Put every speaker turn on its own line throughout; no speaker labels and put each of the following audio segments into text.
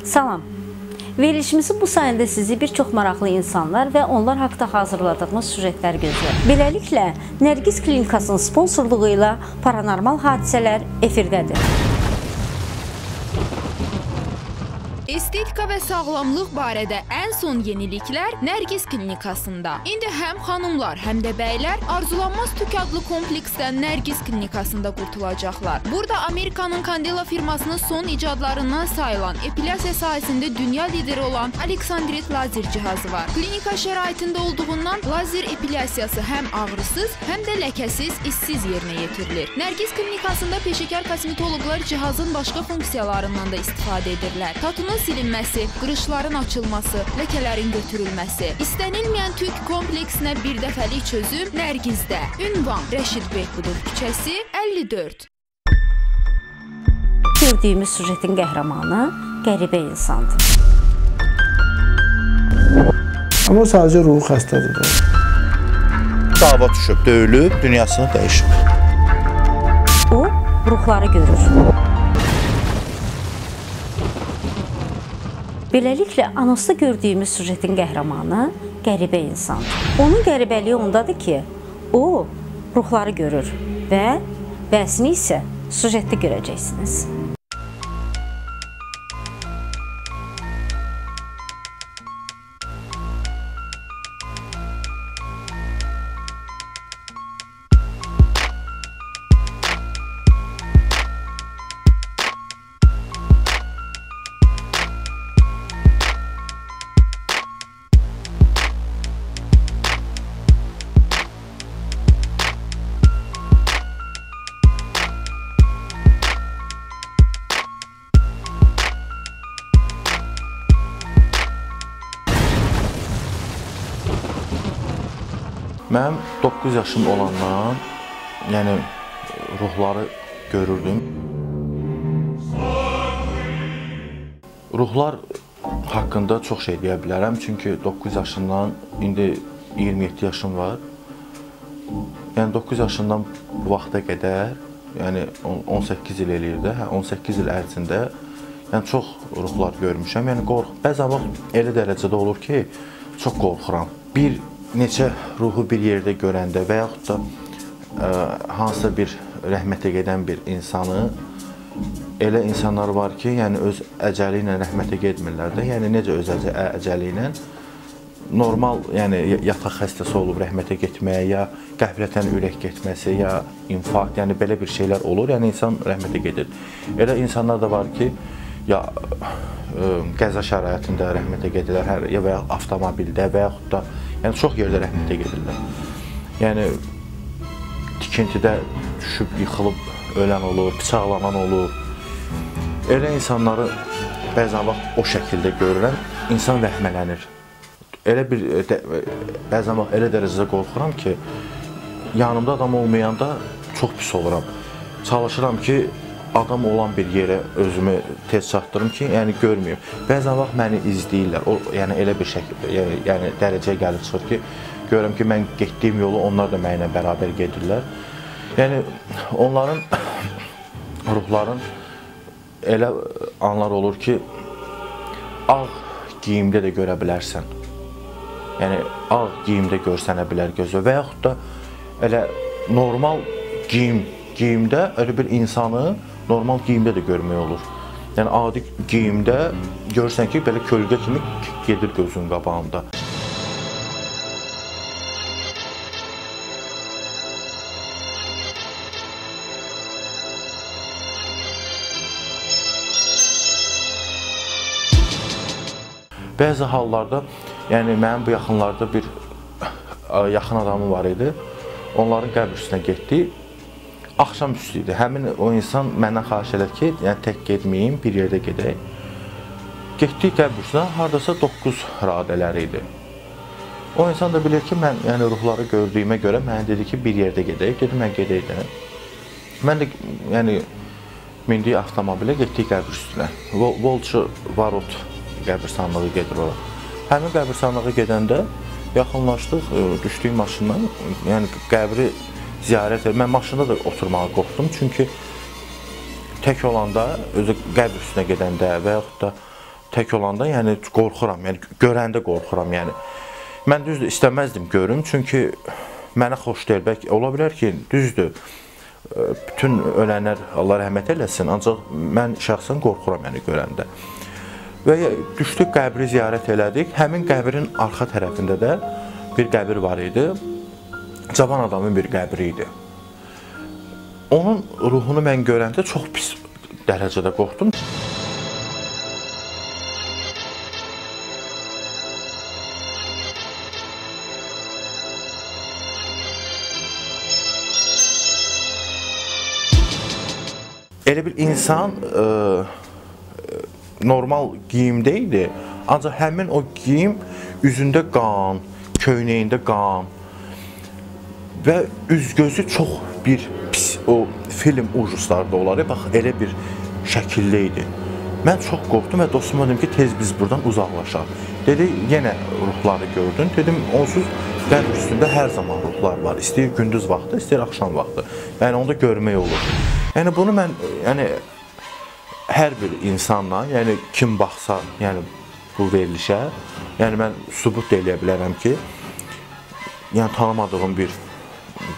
Salam. Verilişimizin bu sayəndə sizi bir çox maraqlı insanlar və onlar haqda hazırladığımız süjetlər gözləyir. Beləliklə, Nərgiz Klinikasının sponsorluğu ilə paranormal hadisələr efirdədir.
Estetika və sağlamlıq barədə ən son yeniliklər Nərgiz Klinikasında. İndi həm xanımlar, həm də bəylər arzulanmaz tük adlı kompleksdən Nərgiz Klinikasında qurtulacaqlar. Burada Amerikanın Candela firmasının son icadlarından sayılan epilyasiya sahəsində dünya lideri olan Aleksandrit lazer cihazı var. Klinika şəraitində olduğundan lazer epilyasiyası həm ağrısız, həm də ləkəsiz, işsiz yerinə yetirilir. Nərgiz Klinikasında peşəkar kosmetoloqlar cihazın başqa funksiyalarından da istifadə edirlər. Tatunun silinməsi, qırışların açılması, ləkələrin götürülməsi. İstənilməyən tük kompleksinə bir dəfəlik çözüm Nərgizdə. Ünvan Rəşid Behbudov küçəsi 54.
Gördüyümüz süjetin qəhrəmanı qəribə insandır.
Amma o sadəcə ruhu xəstədir.
Dava düşüb, döyülüb, dünyasını dəyişib.
O, ruhları görür. Beləliklə, anonsda gördüyümüz süjetin qəhrəmanı qəribə insandır. Onun qəribəliyi ondadır ki, o, ruhları görür və bəsini isə süjetdə görəcəksiniz.
Mənim 9 yaşım olandan, yəni ruhları görürdüm. Ruhlar haqqında çox şey deyə bilərəm, çünki 9 yaşından, indi 27 yaşım var. Yəni 9 yaşından bu vaxta qədər, yəni 18 il eləyir də, 18 il ərzində yəni çox ruhlar görmüşəm. Yəni bəzən vaxt elə dərəcədə olur ki, çox qorxuram. Bir neçə ruhu bir yerdə görəndə və yaxud da hansısa bir rəhmətə gedən bir insanı, elə insanlar var ki, yəni öz əcəli ilə rəhmətə getmirlər də. Yəni necə öz əcəli ilə normal, yəni yataq xəstəsi olub rəhmətə getməyə, ya qəflətən ürək getməsi, ya infarkt, yəni belə bir şeylər olur. Yəni insan rəhmətə gedir. Elə insanlar da var ki, ya qəza şəraitində rəhmətə gedirlər, ya və ya avtomobildə və yaxud da yəni çox yerdə rəhmətə gedirlər. Yəni tikintidə düşüb, yıxılıb ölən olur, bıçaqlanan olur. Elə insanları bəzən vaxt o şəkildə görürəm, insan vəhmələnir. Elə bir bəzən vaxt elə dərəcədə qorxuram ki, yanımda adam olmayanda çox pis oluram. Çalışıram ki, adam olan bir yerə özümü tez çatdırım ki, yəni görməyim. Bəzən vaxt məni izləyirlər. O yəni elə bir şəkildə, yəni dərəcəyə gəlib çıxır ki, görürəm ki, mən getdiyim yolu onlar da mənimlə bərabər gedirlər. Yəni onların ruhların elə anlar olur ki, ağ geyimdə də görə bilərsən. Yəni ağ geyimdə görsənə bilər gözə və yaxud da elə normal geyimdə elə bir insanı normal geyimdə də görmək olur. Yəni adi geyimdə görsən ki, belə kölgə kimi gedir gözün qabağında. Bəzi hallarda, yəni mənim bu yaxınlarda bir yaxın adamım var idi. Onların qəbr üstünə getdi. Axşam üstü idi. Həmin o insan məndən xahiş elədi ki, yəni tək getməyim, bir yerdə gedək. Getdik qəbr üstünə, haradasa 9 radələri idi. O insan da bilir ki, mən yəni ruhları gördüyümə görə mənə dedi ki, bir yerdə gedək. Dedim, mən gedəydim. Mən də yəni mindik avtomobilə, getdik qəbr üstünə. Volçu Varot qəbirstanlığı gedir ora. Həmin qəbirstanlığı gedəndə yaxınlaşdıq, düşdük maşından, yəni qəbri ziyarət edir. Mən maşında da oturmağa qorxdum, çünki tək olanda, özü qəbr üstünə gedəndə və yaxud da tək olanda, yəni qorxuram, yəni görəndə qorxuram, yəni. Mən düzdür istəməzdim görüm, çünki mənə xoş deyil. Bəlkə ola bilər ki, düzdür, bütün ölənlər Allah rəhmət eləsin, ancaq mən şəxsən qorxuram, yəni görəndə. Və düşdük, qəbri ziyarət elədik. Həmin qəbrin arxa tərəfində də bir qəbir var idi. Cavan adamın bir qəbri idi. Onun ruhunu mən görəndə çox pis dərəcədə qorxdum. Elə bir insan normal geyimdə idi, ancaq həmin o geyim üzündə qan, köynəyində qan və üz-gözü çox bir pis, o film ujuslarda olar, bax elə bir şəkildə idi. Mən çox qorxdum və dostuma dedim ki, tez biz buradan uzaqlaşaq. Dedi, yenə ruhları gördün. Dedim, onsuz qəbr üstündə hər zaman ruhlar var. İstəyir gündüz vaxtı, istəyir axşam vaxtı. Yəni onu da görmək olur. Yəni bunu mən, yəni hər bir insanla, yəni kim baxsa, yəni bu verilişə, yəni mən sübut eləyə bilərəm ki, yəni tanımadığım bir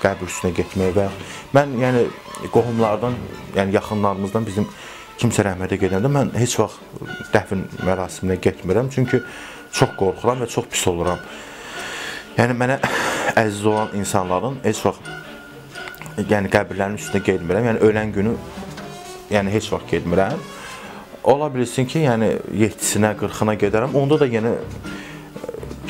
qəbr üstünə getməyə və mən, yəni qohumlardan, yəni yaxınlarımızdan bizim kimsə rəhmətə gedəndə mən heç vaxt dəfn mərasiminə getmirəm, çünki çox qorxuram və çox pis oluram. Yəni mənə əziz olan insanların heç vaxt yəni qəbirlərin üstünə getmirəm, yəni ölən günü yəni heç vaxt getmirəm. Ola bilsin ki, yəni 7-sinə, 40-ına gedərəm. Onda da yenə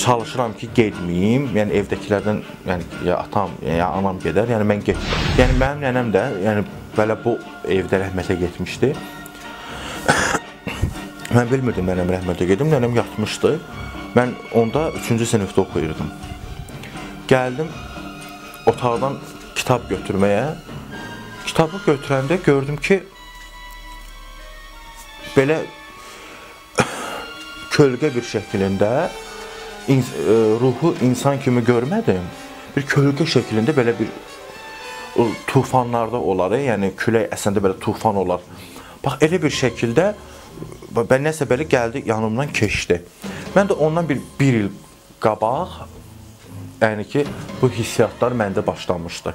çalışıram ki, getməyim. Yəni evdəkilərdən, yəni ya atam, ya anam gedər, yəni mən getmirəm. Yəni mənim nənəm də, yəni belə bu evdə rəhmətə getmişdi. Mən bilmirdim nənəm rəhmətə gedim, nənəm yatmışdı. Mən onda 3-cü sinifdə oxuyurdum. Gəldim otaqdan kitab götürməyə. Kitabı götürəndə gördüm ki, belə kölgə bir şəklində ruhu insan kimi görmədim. Bir kölgə şəklində belə bir tufanlarda olar, yəni külək əsəndə belə tufan olar. Bax, elə bir şəkildə nəsə belə gəldi, yanımdan keçdi. Mən də ondan bir il qabaq, yəni ki, bu hissiyatlar məndə başlamışdı.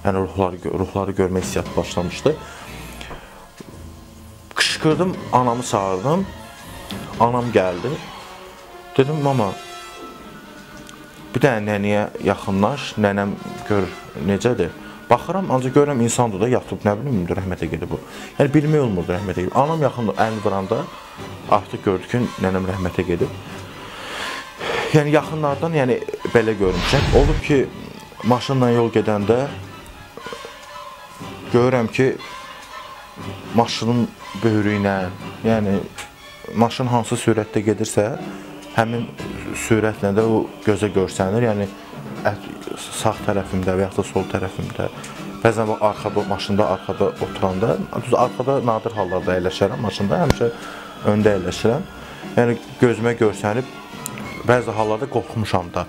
Yəni ruhları görmə hissiyatı başlamışdı. Qışqırdım, anamı çağırdım. Anam gəldi. Dedim, mama, bir dənə nənəyə yaxınlaş, nənəm gör necədir. Baxıram, ancaq görürəm insandır da yatıb, nə bilim, rəhmətə gedib bu. Yəni bilmək olmurdu rəhmətə gedib. Anam yaxın əlini vuranda artıq gördü ki, nənəm rəhmətə gedib. Yəni yaxınlardan yəni belə görmüşəm. Olub ki, maşınla yol gedəndə görürəm ki, maşının böyrü ilə, yəni maşın hansı sürətdə gedirsə, həmin sürətlə də o gözə görsənir. Yəni sağ tərəfimdə və yaxud da sol tərəfimdə. Bəzən arxada, maşında arxada oturanda, arxada nadir hallarda əyləşərəm maşında, həmişə öndə əyləşirəm. Yəni gözümə görsənib, bəzi hallarda qorxmuşam da.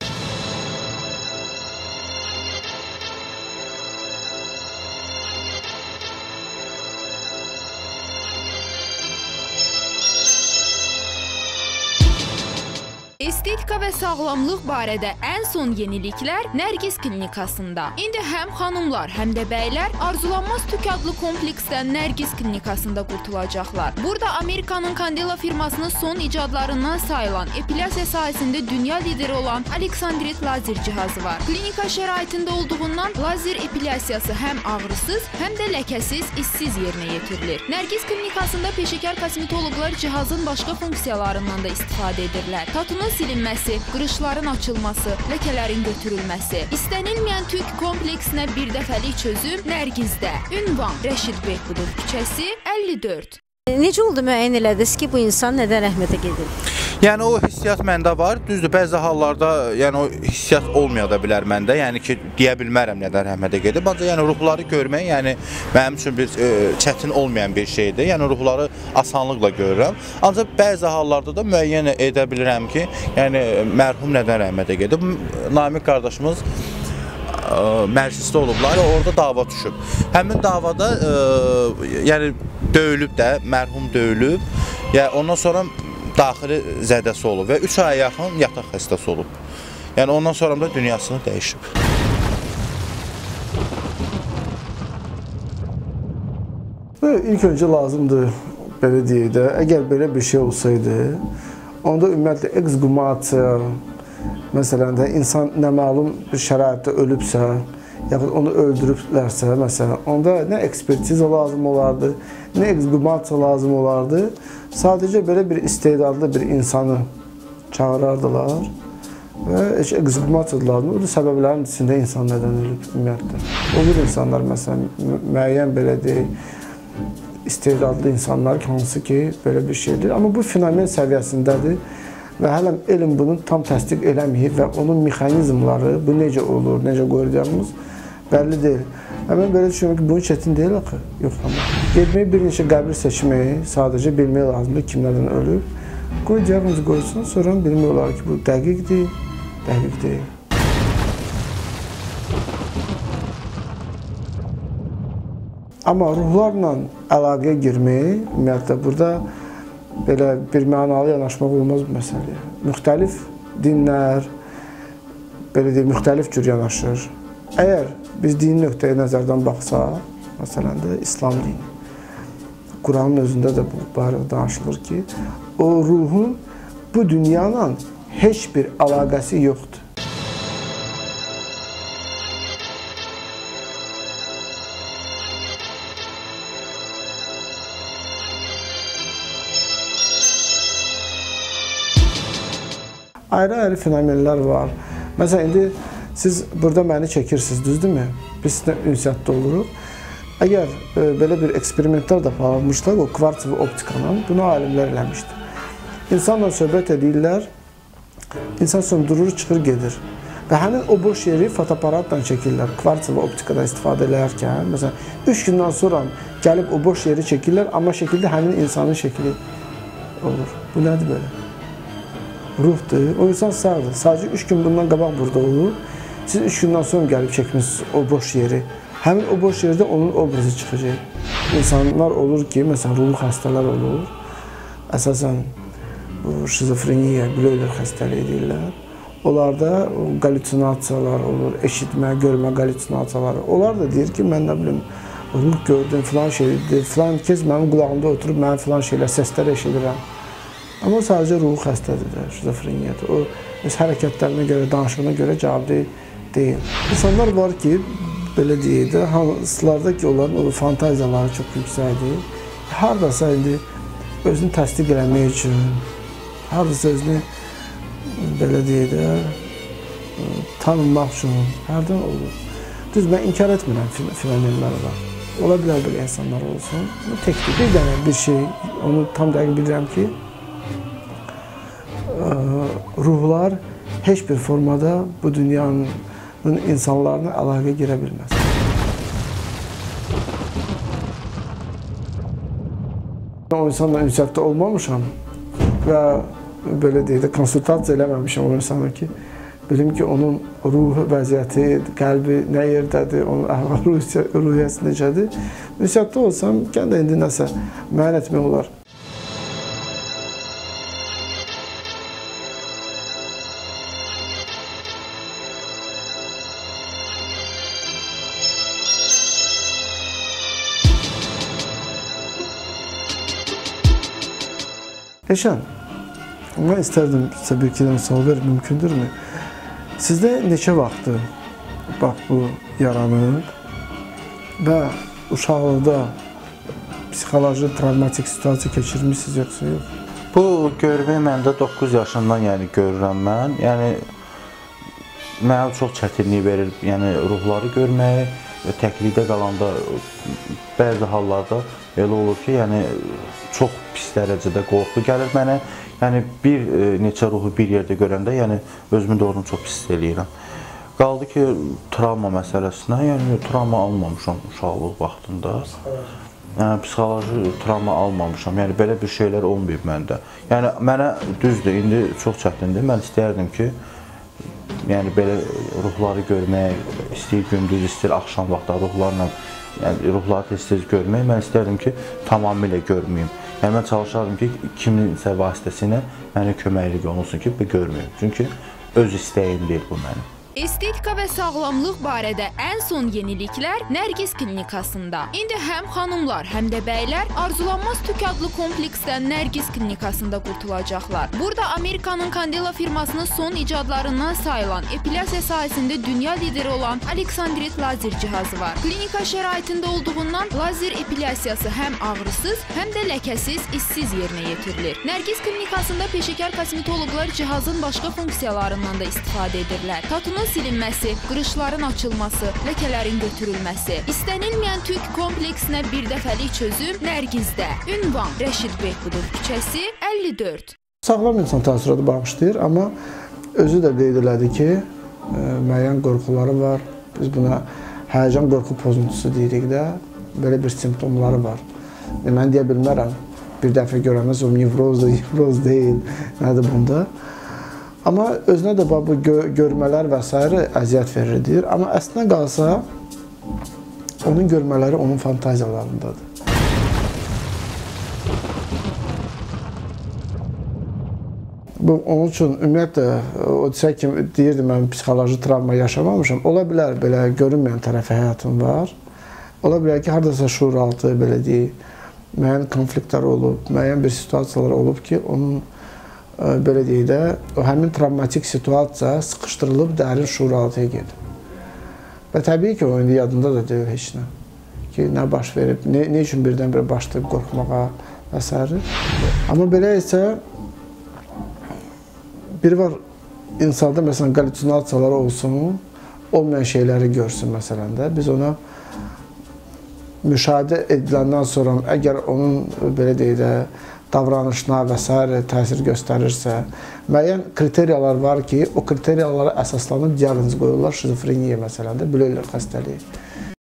Estetika və sağlamlıq barədə ən son yeniliklər Nərgiz klinikasında. İndi həm xanımlar, həm də bəylər arzulanmaz tük adlı kompleksdən Nərgiz klinikasında qurtulacaqlar. Burada Amerikanın Candela firmasının son icadlarından sayılan epilyasiya sahəsində dünya lideri olan Aleksandrit lazer cihazı var. Klinika şəraitində olduğundan lazer epilyasiyası həm ağrısız, həm də ləkəsiz, izsiz yerinə yetirilir. Nərgiz klinikasında peşəkar kosmetoloqlar cihazın başqa funksiyalarından da istifadə edirlər. Tatunun silinməsi, qırışların açılması, ləkələrin götürülməsi. İstənilməyən tük kompleksinə bir dəfəlik çözüm Nərgizdə. Ünvan Rəşid Behbudov küçəsi 54.
Necə oldu müəyyən elədiniz ki, bu insan nədən rəhmətə gedir?
Yəni o hissiyat məndə var. Düzdür, bəzi hallarda yəni o hissiyat olmaya da bilər məndə. Yəni ki, deyə bilmərəm nədən rəhmətə gedib. Ancaq yəni ruhları görmək, yəni mənim üçün bir çətin olmayan bir şeydir. Yəni ruhları asanlıqla görürəm. Ancaq bəzi hallarda da müəyyən edə bilirəm ki, yəni mərhum nədən rəhmətə gedib. Namiq qardaşımız məclisdə olublar, orada dava düşüb. Həmin davada yəni döyülüb də, mərhum döyülüb. Yəni ondan sonra daxili zədəsi olub və 3 aya yaxın yataq xəstəsi olub. Yəni ondan sonra da dünyasını dəyişib.
İlk öncə lazımdır, belə deyək də, əgər belə bir şey olsaydı, onda ümumiyyətlə ekshumasiya, məsələn də insan naməlum bir şəraitdə ölübsə, yaxud onu öldürüblərsə, məsələn, onda nə ekspertiza lazım olardı, nə ekshumasiya lazım olardı. Sadəcə belə bir istedadlı bir insanı çağırardılar və ekshumasiya lazım. O da səbəblərin içində insan nədən ölüb, ümumiyyətlə. Olur insanlar, məsələn, müəyyən belə deyək, istedadlı insanlar hansı ki, belə bir şeydir. Amma bu fenomen səviyyəsindədir və hələm elm bunu tam təsdiq eləməyib və onun mexanizmları, bu necə olur, necə qoyacağımız bəlli deyil. Mən belə düşünürəm ki, bunun çətin deyil axı, yoxlamaq. Getmək bir neçə qəbir seçmək, sadəcə bilmək lazımdır kim nədən ölüb. Qoy diaqnozu qoysun, sonra bilmək olar ki, bu dəqiqdir, dəqiq deyil. Amma ruhlarla əlaqəyə girmək, ümumiyyətlə, burada belə bir mənalı yanaşmaq olmaz bu məsələyə. Müxtəlif dinlər, belə deyək, müxtəlif cür yanaşır. Əgər biz dini nöqteyi nəzərdən baxsaq, məsələn də İslam dini, Quranın özündə də bu barədə danışılır ki, o ruhun bu dünyanla heç bir əlaqəsi yoxdur. Ayrı-ayrı fenomenlər var. Məsələn, indi siz burada məni çəkirsiniz, düzdürmü? Biz sizlə ünsiyyətdə oluruq. Əgər belə bir eksperimentlər də aparmışlar, o kvartsovu optikanın, bunu alimlər eləmişdir. İnsanla söhbət edirlər, insan sonra durur, çıxır, gedir. Və həmin o boş yeri fotoaparatla çəkirlər, kvartsovu optikada istifadə edərkən. Məsələn, 3 gündən sonra gəlib o boş yeri çəkirlər, amma şəkildə həmin insanın şəkli olur. Bu nədir belə? Ruhdur. O insan sağdır. Sadəcə 3 gün bundan qabaq burada olur. Siz 3 gündən sonra gəlib çəkmişsiniz o boş yeri. Həmin o boş yerdə onun obrazı çıxacaq. İnsanlar olur ki, məsələn, ruhi xəstələr olur. Əsasən, şizofreniya, Blöder xəstəliyi deyirlər. Onlarda qallüsinasiyalar olur, eşitmə, görmə qallüsinasiyaları. Onlar da deyir ki, mən nə bilim, ruh gördüm, filan şeydir, filan kez mənim qulağımda oturub, mənim filan şeylər, səslər eşidirəm. Amma o sadəcə ruhu xəstədir də, şizofreniyadır. O, öz hərəkətlərinə görə, danışığına görə cavabdeh deyil. İnsanlar var ki, belə deyək də, hansılarda ki, onların o fantaziyaları çox yüksəkdir. Haradasa indi özünü təsdiq eləmək üçün, haradasa özünü, belə deyək də, tanınmaq üçün, hərdən olur. Düz, mən inkar etmirəm fenomenlər var. Ola bilər belə insanlar olsun. Bu tekdir. Bir dənə bir şey, onu tam dəqiq bilirəm ki, ruhlar heç bir formada bu dünyanın insanlarına əlaqə girə bilməz. O insanla ünsiyyətdə olmamışam və belə deyək də, konsultasiya eləməmişəm o insana ki, bilim ki, onun ruh vəziyyəti, qəlbi nə yerdədir, onun əhval-ruhiyyəsi necədir. Ünsiyyətdə olsam, kəndə indi nəsə müəyyən etmək olar. Eşən, mən istərdim sizə bir iki dənə sual verir, mümkündürmü? Sizdə neçə vaxtı bax bu yaranıb və uşaqlıqda psixoloji, travmatik situasiya keçirmişsiniz yoxsa yox?
Bu görmək məndə 9 yaşından görürəm mən. Mənə çox çətinlik verir, ruhları görmək və təklikdə qalanda bəzi hallarda elə olur ki, çox pis dərəcədə qorxu gəlir mənə. Bir neçə ruhu bir yerdə görəndə, özümü doğrudan çox pis eləyirəm. Qaldı ki, travma məsələsinə, travma almamışam uşaqlıq vaxtında. Psixoloji travma almamışam, belə bir şeylər olmayıb məndə. Mənə düzdür, indi çox çətindir. Mən istəyərdim ki, belə ruhları görmək, istəyir gündüz, istəyir axşam vaxtda ruhlarla yəni ruhları tez-tez görmək. Mən istərdim ki, tamamilə görməyim. Yəni mən çalışardım ki, kiminsə vasitəsilə mənə köməklik olunsun ki, görməyim. Çünki öz istəyim deyil bu mənim.
Estetika və sağlamlıq barədə ən son yeniliklər Nərgiz klinikasında. İndi həm xanımlar, həm də bəylər arzulanmaz tük adlı kompleksdən Nərgiz klinikasında qurtulacaqlar. Burada Amerikanın Candela firmasının son icadlarından sayılan epilyasiya sahəsində dünya lideri olan Aleksandrit lazer cihazı var. Klinika şəraitində olduğundan lazer epilyasiyası həm ağrısız, həm də ləkəsiz, işsiz yerinə yetirilir. Nərgiz klinikasında peşəkar kosmetoloqlar cihazın başqa funksiyalarından da istifadə edirlər. Tatunun silinməsi, qırışların açılması, ləkələrin götürülməsi. İstənilməyən tük kompleksinə bir dəfəlik çözüm Nərgizdə. Ünvan Rəşid Behbudov küçəsi 54.
Sağlam insan təəssüratı bağışlayır, amma özü də qeyd elədi ki, müəyyən qorxuları var. Biz buna həyəcan qorxu pozuntusu deyirik də, belə bir simptomları var. Mən deyə bilmərəm, bir dəfə görəməz o nevroz deyil, nədir bunda. Amma özünə də bu görmələr və s. əziyyət verir. Amma əslində qalsa, onun görmələri onun fantaziyalarındadır. Onun üçün ümumiyyətlə, o desək ki, deyirdim, mən psixoloji travma yaşamamışam. Ola bilər, belə görünməyən tərəfi həyatım var. Ola bilər ki, haradasa şuuraltı, belə deyək, müəyyən konfliktlər olub, müəyyən bir situasiyalar olub ki, onun belə deyək də, həmin travmatik situasiya sıxışdırılıb dərin şuuraltıya gedib. Və təbii ki, o indi yadında da deyil heç nə. Ki, nə baş verib, nə üçün birdən-birə başlayıb qorxmağa və s. Amma belə isə, biri var, insanda məsələn, qallüsinasiyalar olsun, olmayan şeyləri görsün məsələn də. Biz ona müşahidə ediləndən sonra, əgər onun, belə deyək də, davranışına və s. təsir göstərirsə, müəyyən kriteriyalar var ki, o kriteriyalara əsaslanıb diaqnoz qoyurlar, şizofreniya məsələn də, bilirlər xəstəliyi.